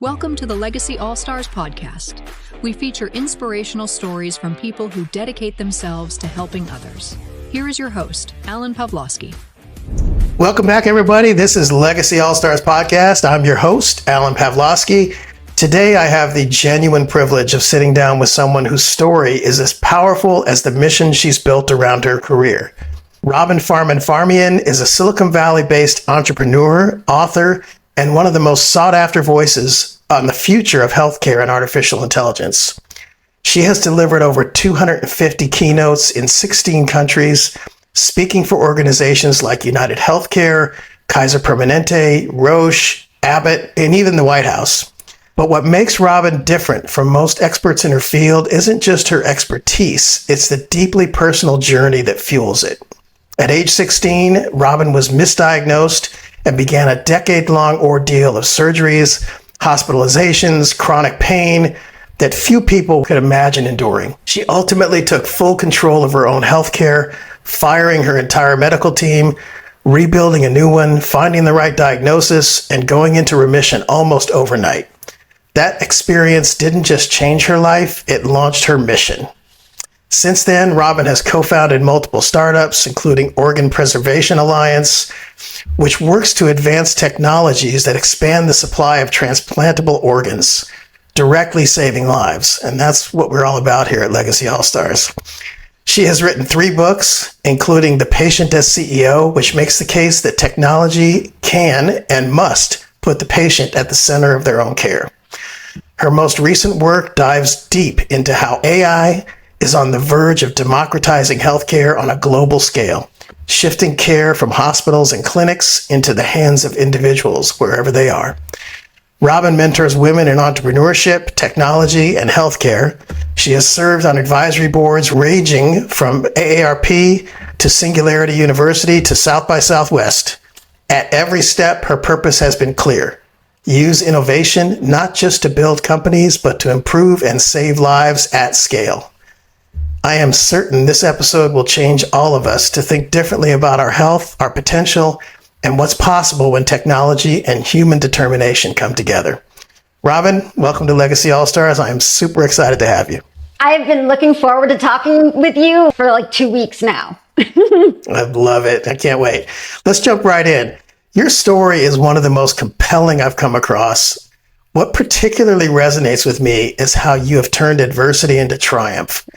Welcome to the Legacy All-Stars podcast. We feature inspirational stories from people who dedicate themselves to helping others. Here is your host, Alan Pavlosky. Welcome back, everybody. This is Legacy All-Stars podcast. I'm your host, Alan Pavlosky. Today, I have the genuine privilege of sitting down with someone whose story is as powerful as the mission she's built around her career. Robin Farmanfarmaian is a Silicon Valley-based entrepreneur, author, and one of the most sought-after voices on the future of healthcare and artificial intelligence. She has delivered over 250 keynotes in 16 countries, speaking for organizations like United Healthcare, Kaiser Permanente, Roche, Abbott, and even the White House. But what makes Robin different from most experts in her field isn't just her expertise, it's the deeply personal journey that fuels it. At age 16, Robin was misdiagnosed and began a decade-long ordeal of surgeries, hospitalizations, chronic pain that few people could imagine enduring. She ultimately took full control of her own healthcare, firing her entire medical team, rebuilding a new one, finding the right diagnosis, and going into remission almost overnight. That experience didn't just change her life, it launched her mission. Since then, Robin has co-founded multiple startups, including Organ Preservation Alliance, which works to advance technologies that expand the supply of transplantable organs, directly saving lives. And that's what we're all about here at Legacy All-Stars. She has written 3 books, including The Patient as CEO, which makes the case that technology can and must put the patient at the center of their own care. Her most recent work dives deep into how AI is on the verge of democratizing healthcare on a global scale, shifting care from hospitals and clinics into the hands of individuals wherever they are. Robin mentors women in entrepreneurship, technology, and healthcare. She has served on advisory boards ranging from AARP to Singularity University to South by Southwest. At every step, her purpose has been clear. Use innovation not just to build companies, but to improve and save lives at scale. I am certain this episode will change all of us to think differently about our health, our potential, and what's possible when technology and human determination come together. Robin, welcome to Legacy All-Stars. I am super excited to have you. I've been looking forward to talking with you for like 2 weeks now. I love it. I can't wait. Let's jump right in. Your story is one of the most compelling I've come across. What particularly resonates with me is how you have turned adversity into triumph.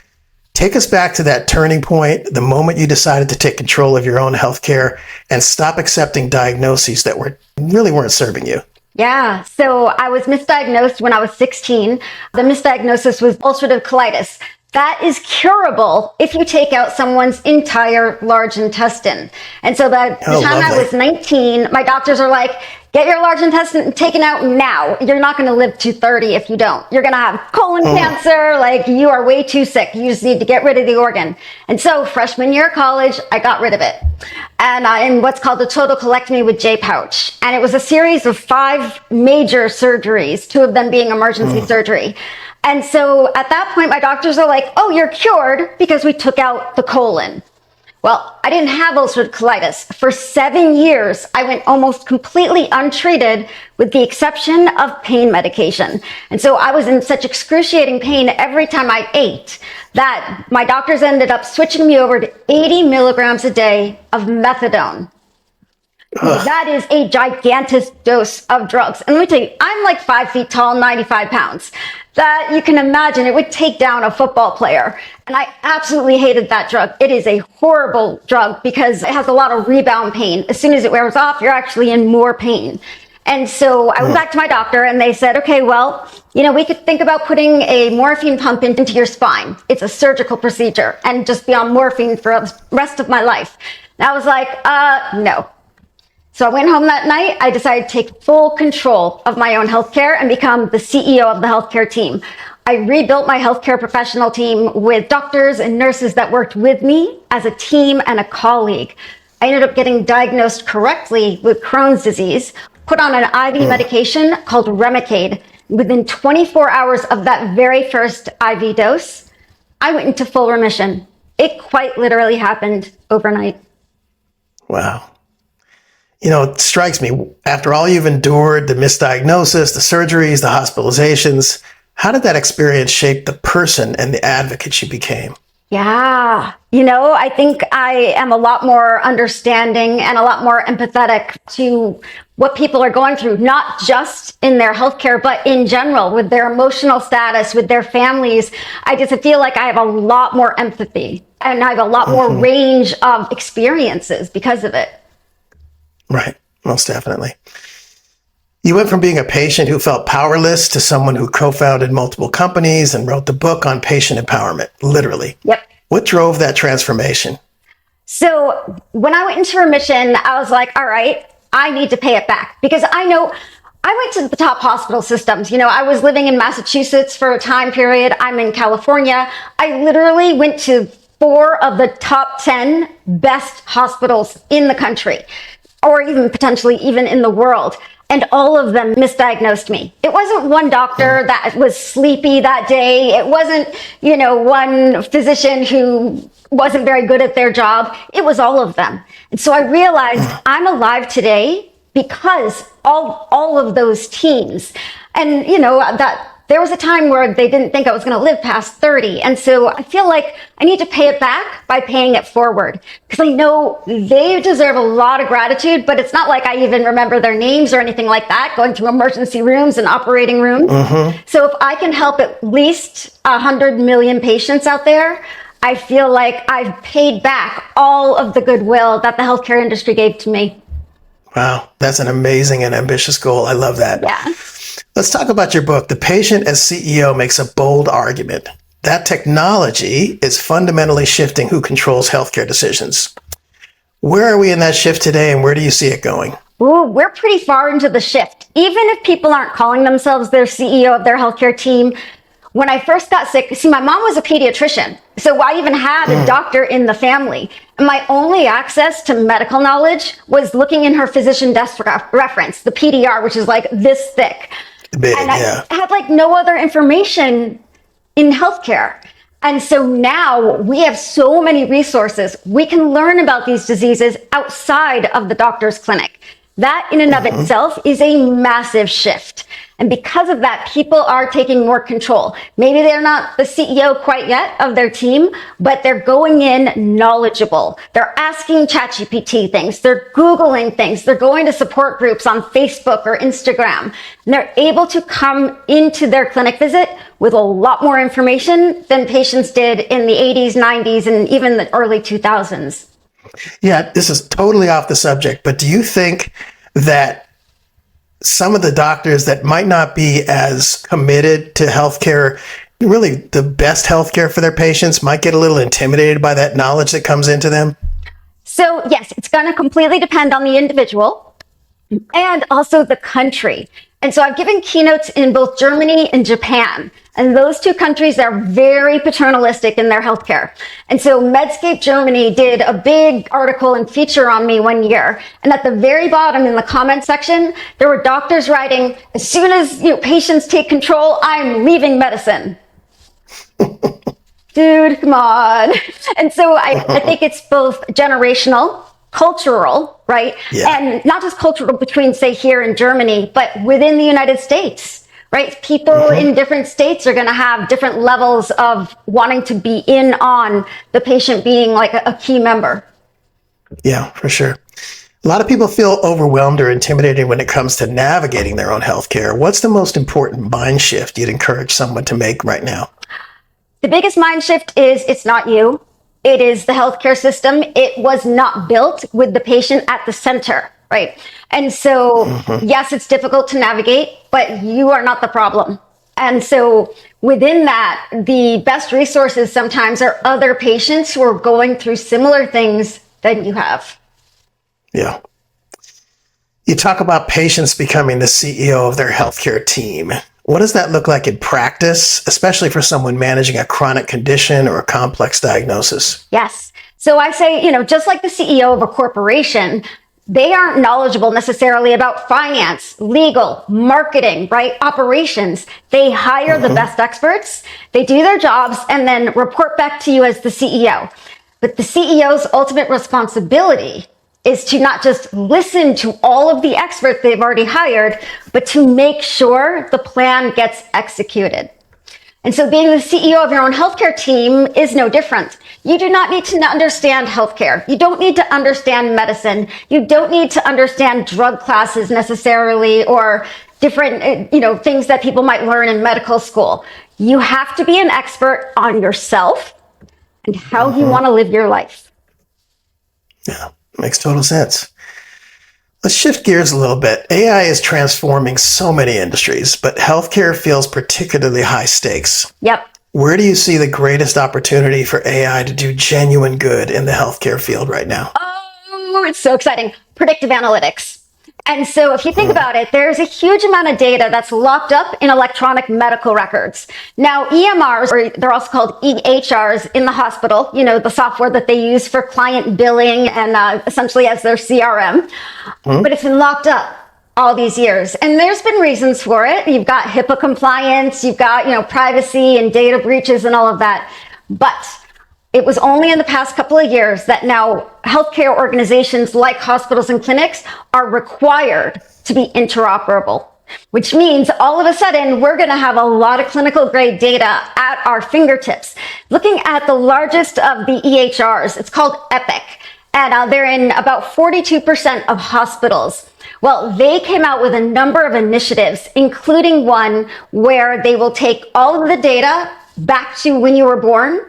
Take us back to that turning point, the moment you decided to take control of your own healthcare and stop accepting diagnoses that really weren't serving you. Yeah, so I was misdiagnosed when I was 16. The misdiagnosis was ulcerative colitis. That is curable if you take out someone's entire large intestine. And so by the time I was 19, my doctors are like, get your large intestine taken out now. You're not going to live to 30 if you don't. You're going to have colon cancer. Like, you are way too sick. You just need to get rid of the organ. And so freshman year of college, I got rid of it. And in what's called a total colectomy with J-pouch. And it was a series of 5 major surgeries, 2 of them being emergency surgery. And so at that point, my doctors are like, oh, you're cured because we took out the colon. Well, I didn't have ulcerative colitis. For 7 years, I went almost completely untreated with the exception of pain medication. And so I was in such excruciating pain every time I ate that my doctors ended up switching me over to 80 milligrams a day of methadone. That is a gigantic dose of drugs. And let me tell you, I'm like 5 feet tall, 95 pounds. That you can imagine it would take down a football player. And I absolutely hated that drug. It is a horrible drug because it has a lot of rebound pain. As soon as it wears off, you're actually in more pain. And so I went back to my doctor and they said, okay, well, we could think about putting a morphine pump into your spine. It's a surgical procedure and just be on morphine for the rest of my life. And I was like, no. So I went home that night. I decided to take full control of my own healthcare and become the CEO of the healthcare team. I rebuilt my healthcare professional team with doctors and nurses that worked with me as a team and a colleague. I ended up getting diagnosed correctly with Crohn's disease, put on an IV medication called Remicade. Within 24 hours of that very first IV dose, I went into full remission. It quite literally happened overnight. Wow. It strikes me, after all you've endured, the misdiagnosis, the surgeries, the hospitalizations, how did that experience shape the person and the advocate you became? Yeah. I think I am a lot more understanding and a lot more empathetic to what people are going through, not just in their healthcare, but in general, with their emotional status, with their families. I just feel like I have a lot more empathy and I have a lot more range of experiences because of it. Right. Most definitely. You went from being a patient who felt powerless to someone who co-founded multiple companies and wrote the book on patient empowerment, literally. Yep. What drove that transformation? So when I went into remission, I was like, all right, I need to pay it back, because I know I went to the top hospital systems. I was living in Massachusetts for a time period. I'm in California. I literally went to 4 of the top 10 best hospitals in the country, or even potentially even in the world. And all of them misdiagnosed me. It wasn't one doctor that was sleepy that day. It wasn't, one physician who wasn't very good at their job. It was all of them. And so I realized I'm alive today because all of those teams. And, that there was a time where they didn't think I was going to live past 30. And so I feel like I need to pay it back by paying it forward, because I know they deserve a lot of gratitude, but it's not like I even remember their names or anything like that, going through emergency rooms and operating rooms. So if I can help at least 100 million patients out there, I feel like I've paid back all of the goodwill that the healthcare industry gave to me. Wow, that's an amazing and ambitious goal. I love that. Yeah. Let's talk about your book. The Patient as CEO makes a bold argument that technology is fundamentally shifting who controls healthcare decisions. Where are we in that shift today, and where do you see it going? Ooh, we're pretty far into the shift. Even if people aren't calling themselves their CEO of their healthcare team, when I first got sick, my mom was a pediatrician, so I even had a doctor in the family. And my only access to medical knowledge was looking in her physician desk reference, the PDR, which is like this thick. Big, and I had no other information in healthcare. And so now we have so many resources. We can learn about these diseases outside of the doctor's clinic. That in and of itself is a massive shift. And because of that, people are taking more control. Maybe they're not the CEO quite yet of their team, but they're going in knowledgeable. They're asking ChatGPT things. They're Googling things. They're going to support groups on Facebook or Instagram. And they're able to come into their clinic visit with a lot more information than patients did in the 80s, 90s, and even the early 2000s. Yeah, this is totally off the subject, but do you think that some of the doctors that might not be as committed to healthcare, really the best healthcare for their patients, might get a little intimidated by that knowledge that comes into them? So yes, it's going to completely depend on the individual and also the country. And so I've given keynotes in both Germany and Japan. And those 2 countries are very paternalistic in their healthcare. And so Medscape Germany did a big article and feature on me one year. And at the very bottom in the comment section, there were doctors writing, as soon as patients take control, I'm leaving medicine. Dude, come on. And so I think it's both generational, cultural, right? Yeah. And not just cultural between, say, here in Germany, but within the United States, right? People in different states are going to have different levels of wanting to be in on the patient being like a key member. Yeah, for sure. A lot of people feel overwhelmed or intimidated when it comes to navigating their own healthcare. What's the most important mind shift you'd encourage someone to make right now? The biggest mind shift is it's not you. It is the healthcare system. It was not built with the patient at the center, right? And so, yes, it's difficult to navigate, but you are not the problem. And so within that, the best resources sometimes are other patients who are going through similar things than you have. Yeah. You talk about patients becoming the CEO of their healthcare team. What does that look like in practice, especially for someone managing a chronic condition or a complex diagnosis? Yes. So I say, just like the CEO of a corporation, they aren't knowledgeable necessarily about finance, legal, marketing, right? Operations. They hire the best experts, they do their jobs, and then report back to you as the CEO. But the CEO's ultimate responsibility is to not just listen to all of the experts they've already hired, but to make sure the plan gets executed. And so being the CEO of your own healthcare team is no different. You do not need to understand healthcare. You don't need to understand medicine. You don't need to understand drug classes necessarily, or different, things that people might learn in medical school. You have to be an expert on yourself and how you want to live your life. Yeah, makes total sense. Let's shift gears a little bit. AI is transforming so many industries, but healthcare feels particularly high stakes. Yep. Where do you see the greatest opportunity for AI to do genuine good in the healthcare field right now? Oh, it's so exciting. Predictive analytics. And so if you think about it, there's a huge amount of data that's locked up in electronic medical records. Now, EMRs, or they're also called EHRs in the hospital, the software that they use for client billing and essentially as their CRM, but it's been locked up all these years. And there's been reasons for it. You've got HIPAA compliance, you've got, privacy and data breaches and all of that. But it was only in the past couple of years that now healthcare organizations like hospitals and clinics are required to be interoperable, which means all of a sudden we're going to have a lot of clinical grade data at our fingertips. Looking at the largest of the EHRs, it's called Epic, and they're in about 42% of hospitals. Well, they came out with a number of initiatives, including one where they will take all of the data back to when you were born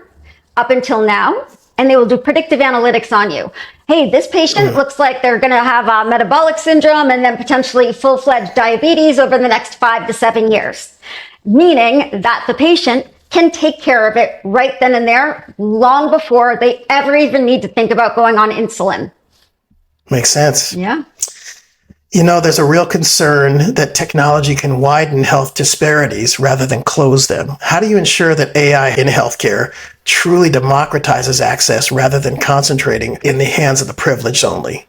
up until now, and they will do predictive analytics on you. Hey, this patient looks like they're going to have metabolic syndrome and then potentially full-fledged diabetes over the next 5 to 7 years, meaning that the patient can take care of it right then and there, long before they ever even need to think about going on insulin. Makes sense. Yeah. There's a real concern that technology can widen health disparities rather than close them. How do you ensure that AI in healthcare truly democratizes access rather than concentrating in the hands of the privileged only?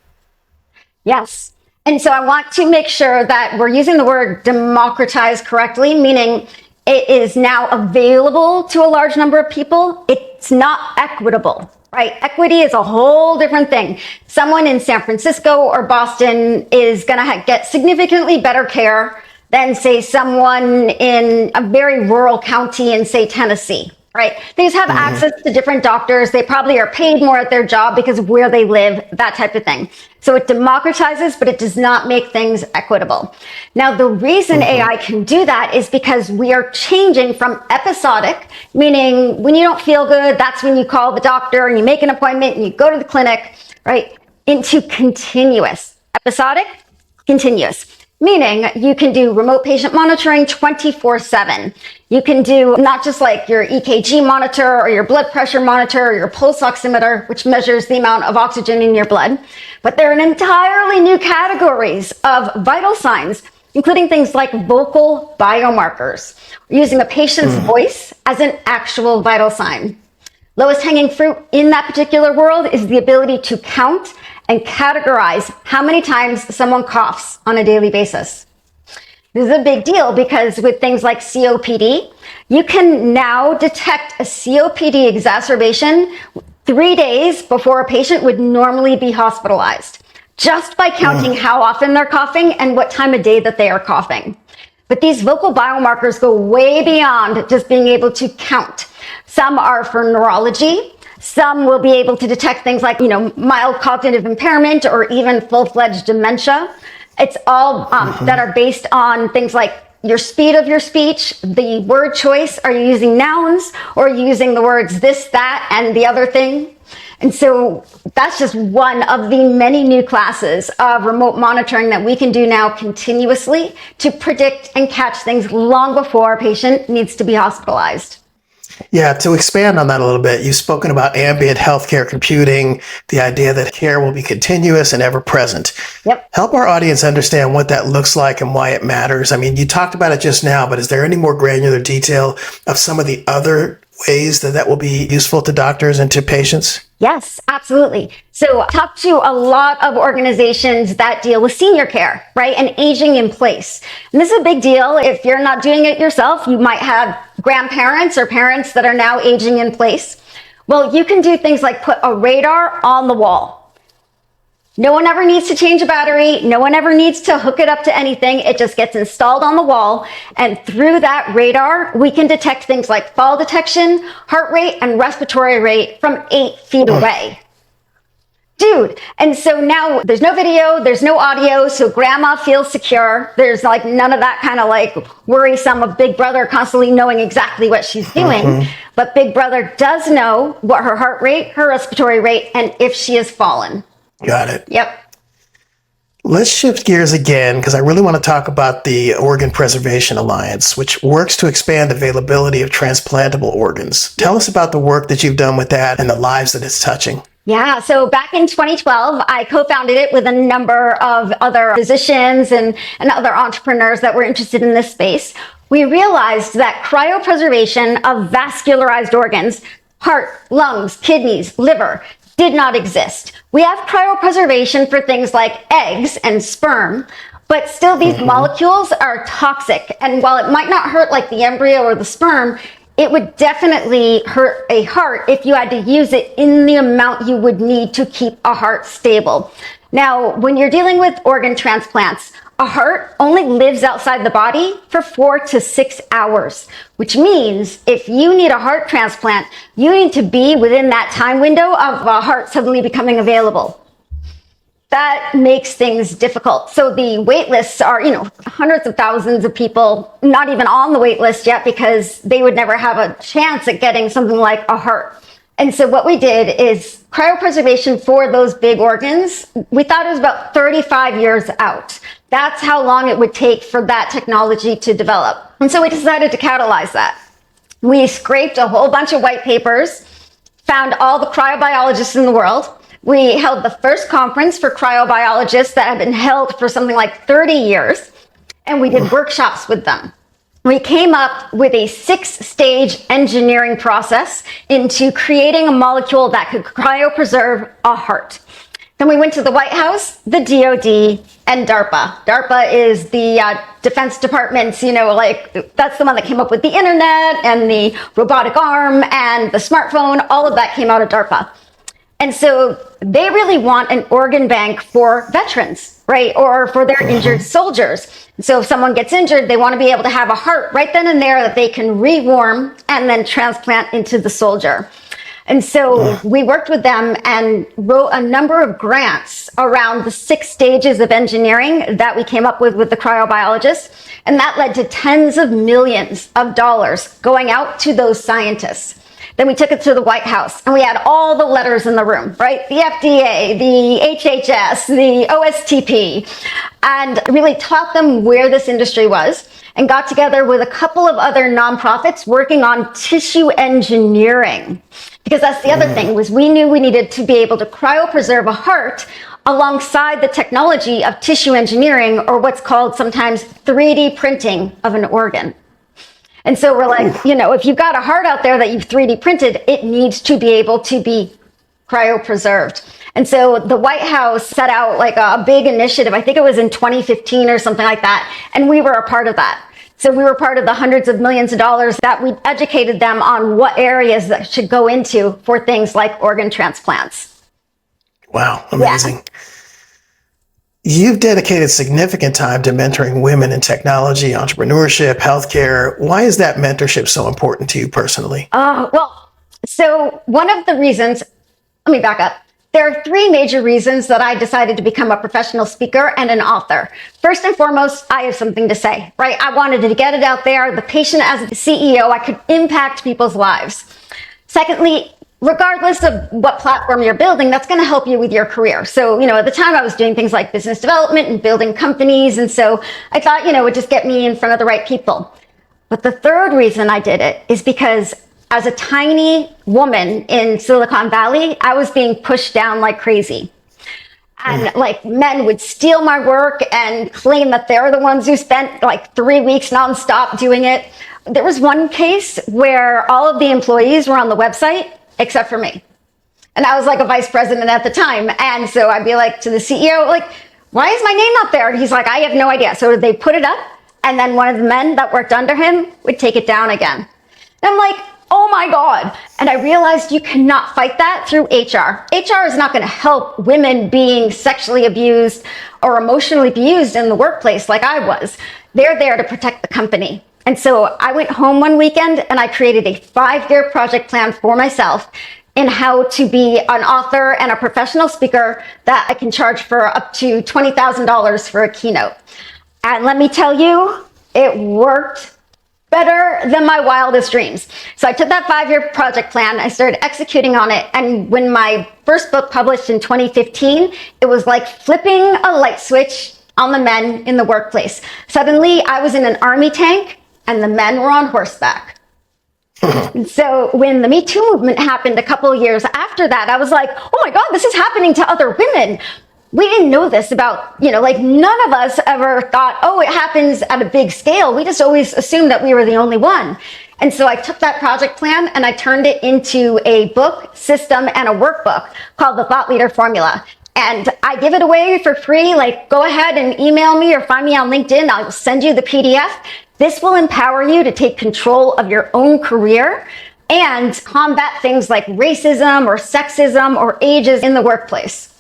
Yes. And so I want to make sure that we're using the word democratize correctly, meaning it is now available to a large number of people. It's not equitable. Right? Equity is a whole different thing. Someone in San Francisco or Boston is going to get significantly better care than, say, someone in a very rural county in, say, Tennessee. Right? They just have access to different doctors. They probably are paid more at their job because of where they live, that type of thing. So it democratizes, but it does not make things equitable. Now, the reason AI can do that is because we are changing from episodic, meaning when you don't feel good, that's when you call the doctor and you make an appointment and you go to the clinic, right? Into continuous. Episodic, continuous. Meaning you can do remote patient monitoring 24/7. You can do not just like your EKG monitor or your blood pressure monitor or your pulse oximeter, which measures the amount of oxygen in your blood, but there are entirely new categories of vital signs, including things like vocal biomarkers, using a patient's voice as an actual vital sign. Lowest hanging fruit in that particular world is the ability to count and categorize how many times someone coughs on a daily basis. This is a big deal because with things like COPD, you can now detect a COPD exacerbation 3 days before a patient would normally be hospitalized, just by counting how often they're coughing and what time of day that they are coughing. But these vocal biomarkers go way beyond just being able to count. Some are for neurology. Some will be able to detect things like, mild cognitive impairment or even full-fledged dementia. It's all that are based on things like your speed of your speech, the word choice. Are you using nouns or are you using the words this, that, and the other thing? And so that's just one of the many new classes of remote monitoring that we can do now continuously to predict and catch things long before a patient needs to be hospitalized. Yeah, to expand on that a little bit, you've spoken about ambient healthcare computing, the idea that care will be continuous and ever present. Yep. Help our audience understand what that looks like and why it matters. I mean, you talked about it just now, but is there any more granular detail of some of the other ways that will be useful to doctors and to patients? Yes, absolutely. So I talk to a lot of organizations that deal with senior care, right? And aging in place. And this is a big deal. If you're not doing it yourself, you might have grandparents or parents that are now aging in place. Well, you can do things like put a radar on the wall. No one ever needs to change a battery. No one ever needs to hook it up to anything. It just gets installed on the wall. And through that radar, we can detect things like fall detection, heart rate, and respiratory rate from 8 feet away. Dude. And so now there's no video, there's no audio, so grandma feels secure. There's like none of that kind of like worrisome of Big Brother constantly knowing exactly what she's doing. But Big Brother does know what her heart rate, her respiratory rate, and if she has fallen. Got it. Yep. Let's shift gears again, because I really want to talk about the Organ Preservation Alliance, which works to expand availability of transplantable organs. Tell us about the work that you've done with that and the lives that it's touching. Yeah, so back in 2012, I co-founded it with a number of other physicians and other entrepreneurs that were interested in this space. We realized that cryopreservation of vascularized organs, heart, lungs, kidneys, liver, did not exist. We have cryopreservation for things like eggs and sperm, but still these molecules are toxic. And while it might not hurt like the embryo or the sperm, it would definitely hurt a heart if you had to use it in the amount you would need to keep a heart stable. Now, when you're dealing with organ transplants, a heart only lives outside the body for 4 to 6 hours, which means if you need a heart transplant, you need to be within that time window of a heart suddenly becoming available. That makes things difficult. So the wait lists are, hundreds of thousands of people not even on the wait list yet because they would never have a chance at getting something like a heart. And so what we did is cryopreservation for those big organs. We thought it was about 35 years out. That's how long it would take for that technology to develop. And so we decided to catalyze that. We scraped a whole bunch of white papers, found all the cryobiologists in the world. We held the first conference for cryobiologists that had been held for something like 30 years, and we did workshops with them. We came up with a 6-stage engineering process into creating a molecule that could cryopreserve a heart. Then we went to the White House, the DoD, and DARPA. DARPA is the Defense Department's, that's the one that came up with the internet and the robotic arm and the smartphone. All of that came out of DARPA. And so they really want an organ bank for veterans, right? Or for their injured soldiers. So if someone gets injured, they want to be able to have a heart right then and there that they can rewarm and then transplant into the soldier. And so we worked with them and wrote a number of grants around the 6 stages of engineering that we came up with the cryobiologists. And that led to tens of millions of dollars going out to those scientists. Then we took it to the White House and we had all the letters in the room, right? The FDA, the HHS, the OSTP, and really taught them where this industry was and got together with a couple of other nonprofits working on tissue engineering. Because that's the other thing, was we knew we needed to be able to cryopreserve a heart alongside the technology of tissue engineering, or what's called sometimes 3D printing of an organ. And so we're like, if you've got a heart out there that you've 3D printed, it needs to be able to be cryopreserved. And so the White House set out like a big initiative. I think it was in 2015 or something like that. And we were a part of that. So we were part of the hundreds of millions of dollars that we educated them on what areas that should go into for things like organ transplants. Wow, amazing. Yeah. You've dedicated significant time to mentoring women in technology, entrepreneurship, healthcare. Why is that mentorship so important to you personally? So one of the reasons, let me back up. There are 3 major reasons that I decided to become a professional speaker and an author. First and foremost, I have something to say, right? I wanted to get it out there. The patient as the CEO, I could impact people's lives. Secondly, regardless of what platform you're building, that's going to help you with your career. So, at the time I was doing things like business development and building companies. And so I thought, it would just get me in front of the right people. But the third reason I did it is because as a tiny woman in Silicon Valley, I was being pushed down like crazy. And men would steal my work and claim that they're the ones who spent 3 weeks nonstop doing it. There was one case where all of the employees were on the website except for me. And I was like a vice president at the time. And so I'd be like to the CEO, why is my name not there? And he's like, I have no idea. So they put it up. And then one of the men that worked under him would take it down again. And I'm like, oh my God. And I realized you cannot fight that through HR. HR is not going to help women being sexually abused or emotionally abused in the workplace like I was. They're there to protect the company. And so I went home one weekend and I created a 5-year project plan for myself in how to be an author and a professional speaker that I can charge for up to $20,000 for a keynote. And let me tell you, it worked better than my wildest dreams. So I took that 5-year project plan, I started executing on it. And when my first book published in 2015, it was like flipping a light switch on the men in the workplace. Suddenly I was in an army tank and the men were on horseback. So when the Me Too movement happened a couple of years after that, I was like, oh my God, this is happening to other women. We didn't know this about, like none of us ever thought, oh, it happens at a big scale. We just always assumed that we were the only one. And so I took that project plan and I turned it into a book, system, and a workbook called the Thought Leader Formula. And I give it away for free. Like, go ahead and email me or find me on LinkedIn. I'll send you the PDF. This will empower you to take control of your own career and combat things like racism or sexism or ages in the workplace.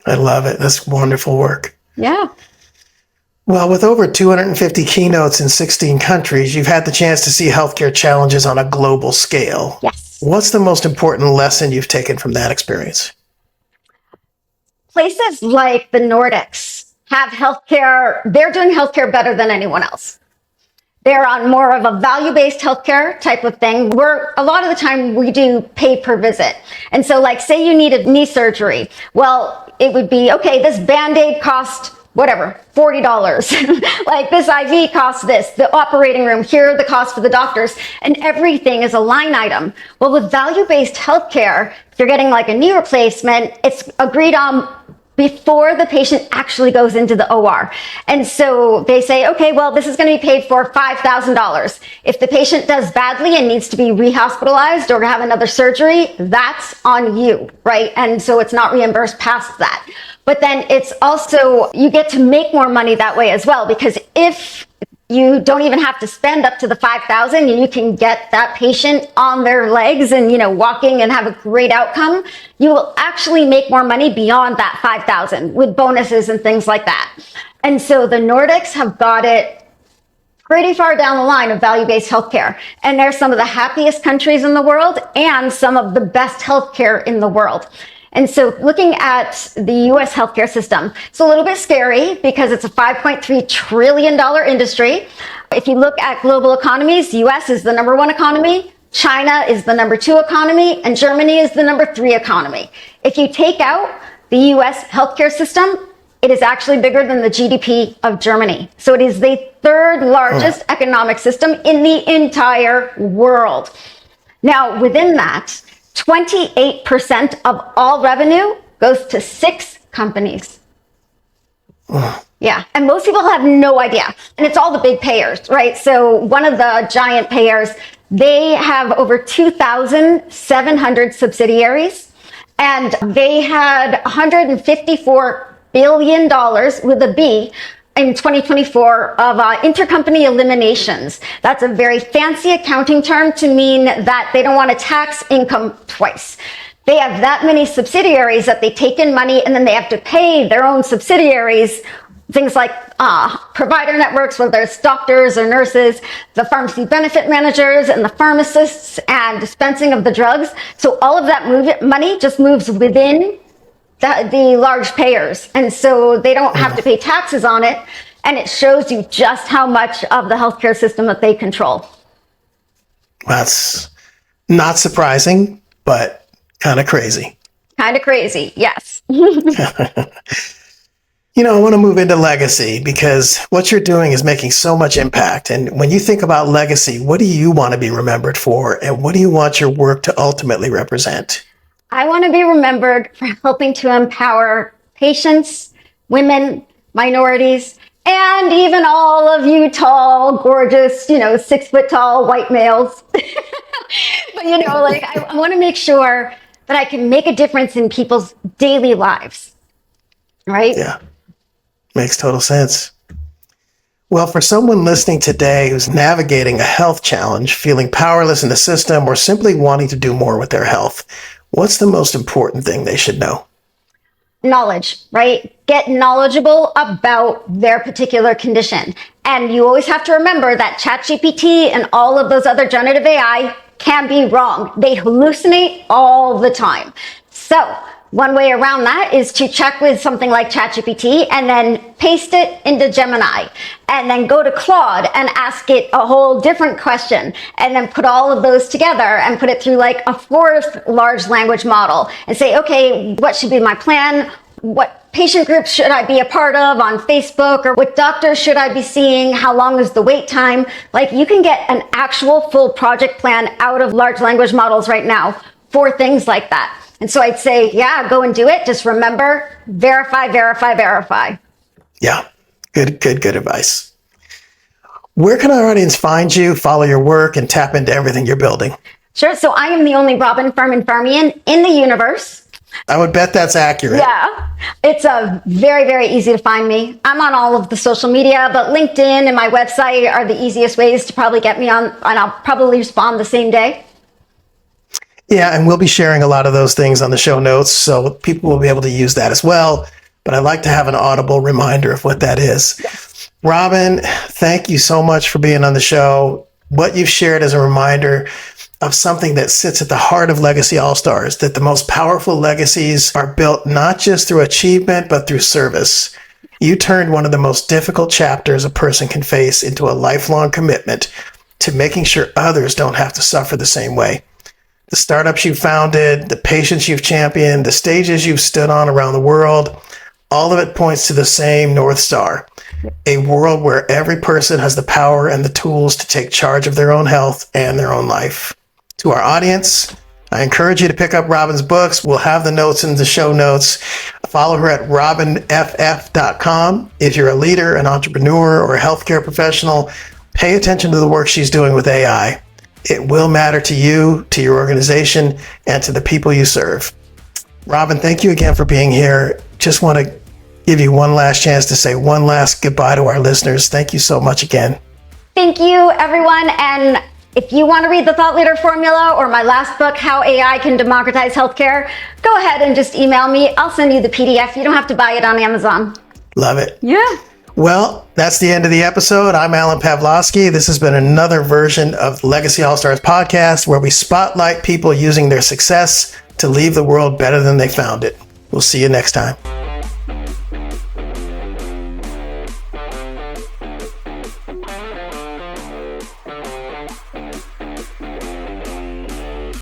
I love it. That's wonderful work. Yeah. Well, with over 250 keynotes in 16 countries, you've had the chance to see healthcare challenges on a global scale. Yes. What's the most important lesson you've taken from that experience? Places like the Nordics have healthcare. They're doing healthcare better than anyone else. They're on more of a value-based healthcare type of thing, where a lot of the time we do pay per visit. And so like, say you needed knee surgery. Well, it would be, okay, this Band-Aid cost whatever, $40. Like this IV costs this, the operating room, here are the costs for the doctors, and everything is a line item. Well, with value-based healthcare, if you're getting like a knee replacement, it's agreed on before the patient actually goes into the OR. And so they say, okay, well, this is going to be paid for $5,000. If the patient does badly and needs to be rehospitalized or have another surgery, that's on you, right? And so it's not reimbursed past that. But then it's also, you get to make more money that way as well, because if you don't even have to spend up to the $5,000 and you can get that patient on their legs and, walking and have a great outcome, you will actually make more money beyond that $5,000 with bonuses and things like that. And so the Nordics have got it pretty far down the line of value-based healthcare. And they're some of the happiest countries in the world and some of the best healthcare in the world. And so looking at the US healthcare system, it's a little bit scary because it's a $5.3 trillion industry. If you look at global economies, the US is the #1 economy, China is the #2 economy, and Germany is the #3 economy. If you take out the US healthcare system, it is actually bigger than the GDP of Germany. So it is the third largest economic system in the entire world. Now, within that, 28% of all revenue goes to 6 companies. Yeah. And most people have no idea. And it's all the big payers, right? So one of the giant payers, they have over 2,700 subsidiaries, and they had $154 billion with a B in 2024 of intercompany eliminations. That's a very fancy accounting term to mean that they don't want to tax income twice. They have that many subsidiaries that they take in money and then they have to pay their own subsidiaries things like provider networks, whether it's doctors or nurses, the pharmacy benefit managers and the pharmacists and dispensing of the drugs. So all of that money just moves within the large payers. And so they don't have to pay taxes on it. And it shows you just how much of the healthcare system that they control. That's not surprising, but kind of crazy. Kind of crazy, yes. I want to move into legacy because what you're doing is making so much impact. And when you think about legacy, what do you want to be remembered for? And what do you want your work to ultimately represent? I want to be remembered for helping to empower patients, women, minorities, and even all of you tall, gorgeous, 6 foot tall white males. But, I want to make sure that I can make a difference in people's daily lives. Right? Yeah. Makes total sense. Well, for someone listening today who's navigating a health challenge, feeling powerless in the system, or simply wanting to do more with their health, what's the most important thing they should know? Knowledge, right? Get knowledgeable about their particular condition. And you always have to remember that ChatGPT and all of those other generative AI can be wrong. They hallucinate all the time. So one way around that is to check with something like ChatGPT and then paste it into Gemini and then go to Claude and ask it a whole different question and then put all of those together and put it through like a fourth large language model and say, okay, what should be my plan? What patient groups should I be a part of on Facebook, or what doctors should I be seeing? How long is the wait time? Like, you can get an actual full project plan out of large language models right now for things like that. And so I'd say, yeah, go and do it. Just remember, verify, verify, verify. Yeah, good advice. Where can our audience find you, follow your work, and tap into everything you're building? Sure. So I am the only Robin Farmanfarmaian in the universe. I would bet that's accurate. Yeah, it's very, very easy to find me. I'm on all of the social media, but LinkedIn and my website are the easiest ways to probably get me on, and I'll probably respond the same day. Yeah, and we'll be sharing a lot of those things on the show notes, so people will be able to use that as well. But I'd like to have an audible reminder of what that is. Yes. Robin, thank you so much for being on the show. What you've shared is a reminder of something that sits at the heart of Legacy All-Stars, that the most powerful legacies are built not just through achievement, but through service. You turned one of the most difficult chapters a person can face into a lifelong commitment to making sure others don't have to suffer the same way. The startups you founded, the patients you've championed, the stages you've stood on around the world, all of it points to the same North Star, a world where every person has the power and the tools to take charge of their own health and their own life. To our audience, I encourage you to pick up Robin's books. We'll have the notes in the show notes. Follow her at robinff.com. If you're a leader, an entrepreneur, or a healthcare professional, pay attention to the work she's doing with AI. It will matter to you, to your organization, and to the people you serve. Robin, thank you again for being here. Just want to give you one last chance to say one last goodbye to our listeners. Thank you so much again. Thank you, everyone. And if you want to read the Thought Leader Formula or my last book, How AI Can Democratize Healthcare, go ahead and just email me. I'll send you the PDF. You don't have to buy it on Amazon. Love it. Yeah. Well, that's the end of the episode. I'm Alan Pavlosky. This has been another version of Legacy All-Stars podcast, where we spotlight people using their success to leave the world better than they found it. We'll see you next time.